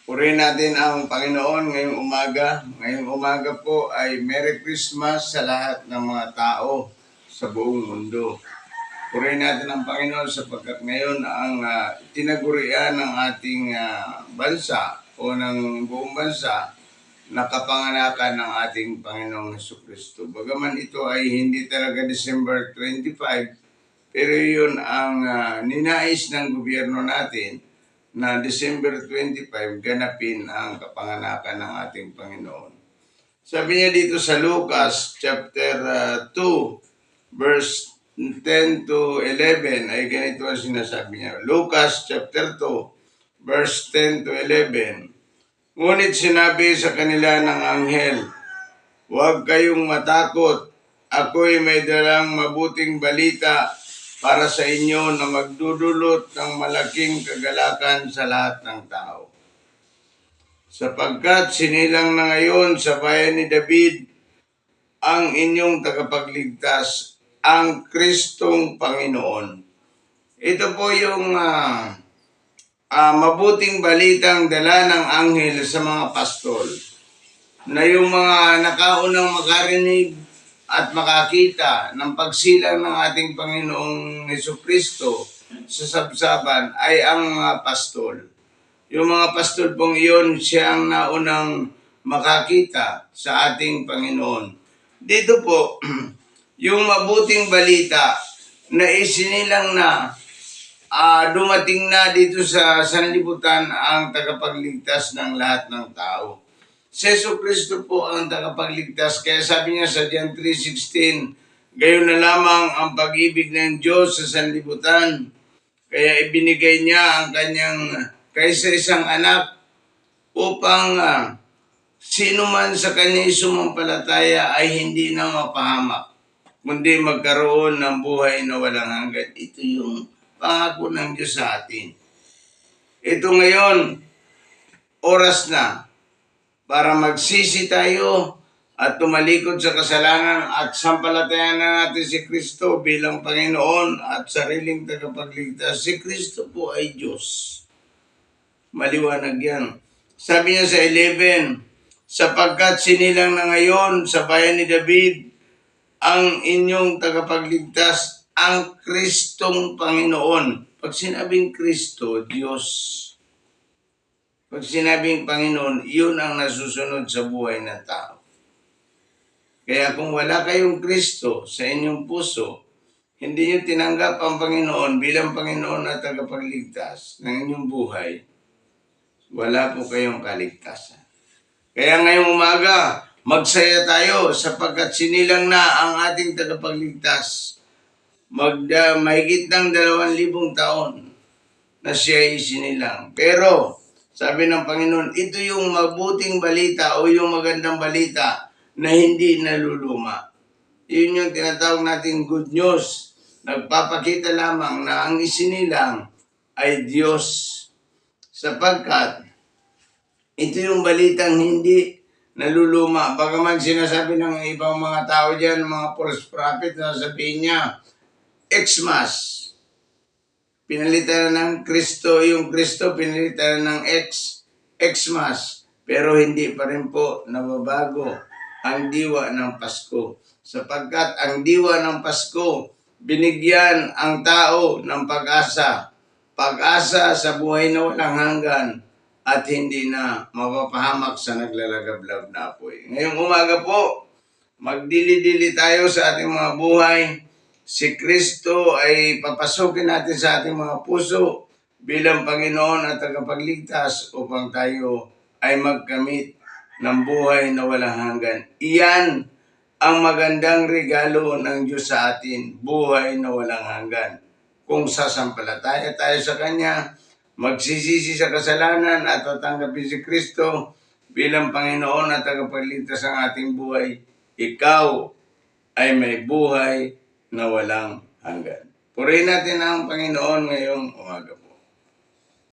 Purihin natin ang Panginoon ngayong umaga. Ngayong umaga po ay Merry Christmas sa lahat ng mga tao sa buong mundo. Purihin natin ang Panginoon sapagkat ngayon ang tinagurian ng ating bansa o ng buong bansa nakapanganakan ng ating Panginoong Jesucristo. Bagaman ito ay hindi talaga December 25, pero yun ang ninais ng gobyerno natin na December 25 ganapin ang kapanganakan ng ating Panginoon. Sabi niya dito sa Lucas chapter 2 verse 10 to 11 ay ganito ang sinasabi niya. Lucas chapter 2 verse 10 to 11. Ngunit sinabi sa kanila ng anghel, "Huwag kayong matakot. Ako'y may dalang mabuting balita para sa inyo na magdudulot ng malaking kagalakan sa lahat ng tao. Sapagkat sinilang na ngayon sa bayan ni David ang inyong tagapagligtas, ang Kristong Panginoon." Ito po yung mabuting balitang dala ng anghel sa mga pastol, na yung mga nakaunang makarinig at makakita ng pagsilang ng ating Panginoong Jesucristo sa sabsaban ay ang mga pastol. Yung mga pastol pong iyon, siya ang naunang makakita sa ating Panginoon. Dito po, yung mabuting balita na isinilang na dumating na dito sa sanlibutan ang tagapagligtas ng lahat ng tao. Si Jesucristo po ang tagapagligtas. Kaya sabi niya sa John 3:16, "Gayon na lamang ang pag-ibig ng Diyos sa sanlibutan, kaya ibinigay niya ang kanyang kaisa-isang anak upang sino man sa kanya sumampalataya ay hindi na mapahamak, kundi magkaroon ng buhay na walang hanggan." Ito yung pangako ng Diyos sa atin. Ito ngayon, oras na para magsisi tayo at tumalikod sa kasalanan at sampalatayan na natin si Kristo bilang Panginoon at sariling tagapagligtas. Si Kristo po ay Diyos. Maliwanag yan. Sabi niya sa 11, "Sapagkat sinilang na ngayon sa bayan ni David ang inyong tagapagligtas, ang Kristong Panginoon." Pag sinabing Kristo, Diyos. Pag sinabing Panginoon, yun ang nasusunod sa buhay ng tao. Kaya kung wala kayong Kristo sa inyong puso, hindi nyo tinanggap ang Panginoon bilang Panginoon at tagapagligtas ng inyong buhay, wala po kayong kaligtasan. Kaya ngayong umaga, magsaya tayo sapagkat sinilang na ang ating tagapagligtas. Mahigit ng 2,000 taon na siya ay sinilang. Pero sabi ng Panginoon, ito yung mabuting balita o yung magandang balita na hindi naluluma. Yun yung tinatawag nating good news. Nagpapakita lamang na ang isinilang ay Diyos. Sapagkat ito yung balitang hindi naluluma. Bagaman sinasabi ng ibang mga tao dyan, mga false prophet, na sabihin niya, Xmas. Pinalitan ng Kristo, yung Kristo pinalitan ng Xmas. Pero hindi pa rin po nababago ang diwa ng Pasko. Sapagkat ang diwa ng Pasko, binigyan ang tao ng pag-asa. Pag-asa sa buhay na walang hanggan at hindi na mapapahamak sa naglalagablab na apoy. Ngayong umaga po, magdili-dili tayo sa ating mga buhay. Si Kristo ay papasukin natin sa ating mga puso bilang Panginoon at tagapagligtas upang tayo ay magkamit ng buhay na walang hanggan. Iyan ang magandang regalo ng Diyos sa atin, buhay na walang hanggan. Kung sasampalataya tayo sa Kanya, magsisisi sa kasalanan at tatanggapin si Kristo bilang Panginoon at tagapagligtas ng ating buhay, ikaw ay may buhay na walang hanggan. Purihin natin ang Panginoon ngayong umaga po.